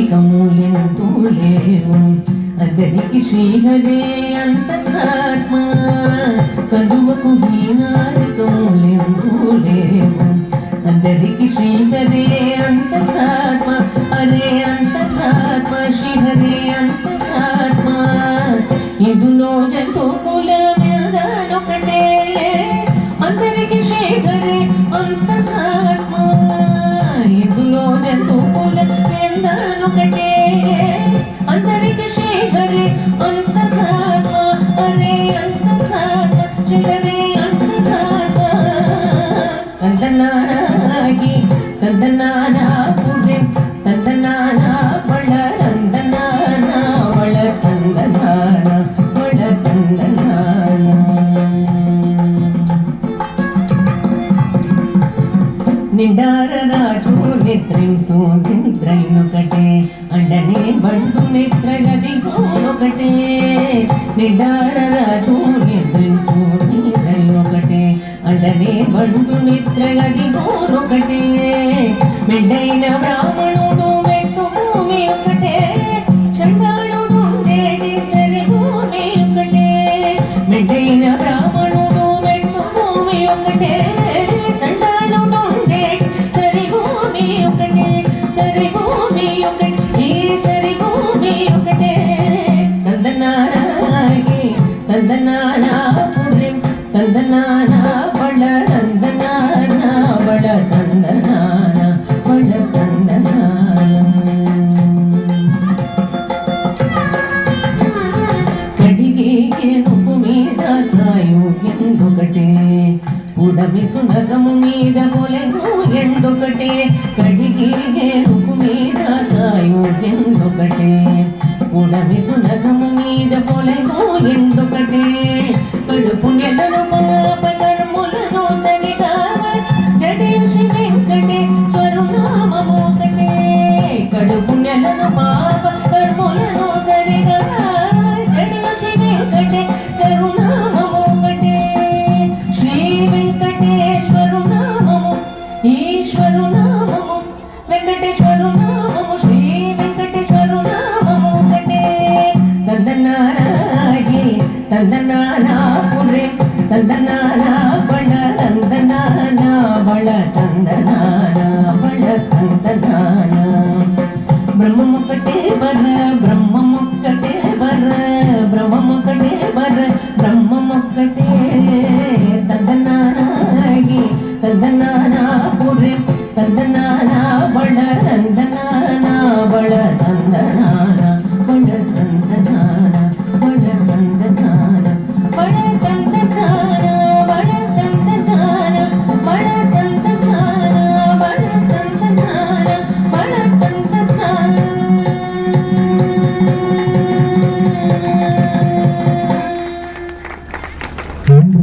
నారికములెంతో లేవు అందరికి శ్రీహరే అంతరాత్మ కలువకు ఈ నారికములెంతో లేవు అందరికి శ్రీహరే అంతరాత్మ హరే అంతరాత్మ శ్రీహరే అంతరాత్మ ఇందులో జంతువుల వ్యాధనొకటే అందరికి శ్రీహరే అంతరాత్మ ఇందులో జంతువుల వ్యాధనొకటే అందరికి శ్రీహరే అంతరాత్మ హరే అంతరాత్మ శ్రీహరే అంతరాత్మ తందనాగి తందనానా పువ్వే తందనానా వళ తందనానా వళ తందనానా వళ తందనానా నిండార రాజు నిద్రింసు నిద్రైనొకటే అండనే బండు నిద్రగదిగోనొకటే నిండార రాజు నిద్రింసు నిద్రైనొకటే అండనే బండు నిద్రగదిగోనొకటే మెండైన బ్రాహ్మణుడు మెట్టు భూమి ఒకటే చండాళుడు ఉండేటి సరి భూమి ఒకటే మెండైన బ్రాహ్మణుడు మెట్టు భూమి ఒకటే చండాళుడు ఉండేటి సరి భూమి ఒకటే సరి భూమి ఒకటే ఈ సరి భూమి ఒకటే తందనానాగి తందనానా పురి తందనానా వళ తందనానా వళ తందనానా వళ తందనానా కడిగి ఏనుగు మీద కాయు ఎందుకటే ఉడమి సునగము మీద పొలెను ఎండొకటే కడిగి ఏనుగు మీద కాయు ఎందుకటే ఉడమి సునగము మీద పొలెను ఎండొకటే కడుపు నెలను పాప కర్ములను సరిగా జడేసి వెంకటేశ్వరు నామమొకటే కడుపు నెలను పాప కర్ములను సరిగా జడేసి వెంకటేశ్వరు నామమొకటే శ్రీ వెంకటేశ్వరు నామము ఈశ్వరు నామము వెంకటేశ్వరు నామము శ్రీ వెంకటేశ్వరు నామము ఒకటే తందనాగి తందనానా పురే తందనానా బళ తందనానా బళ తందనానా బళ తందనానా బ్రహ్మమొక్కటే బర బ్రహ్మమొక్కటే బర బ్రహ్మమొక్కటే బర బ్రహ్మమొక్కటే తందనాగి తందనానా పురే తందనానా బళ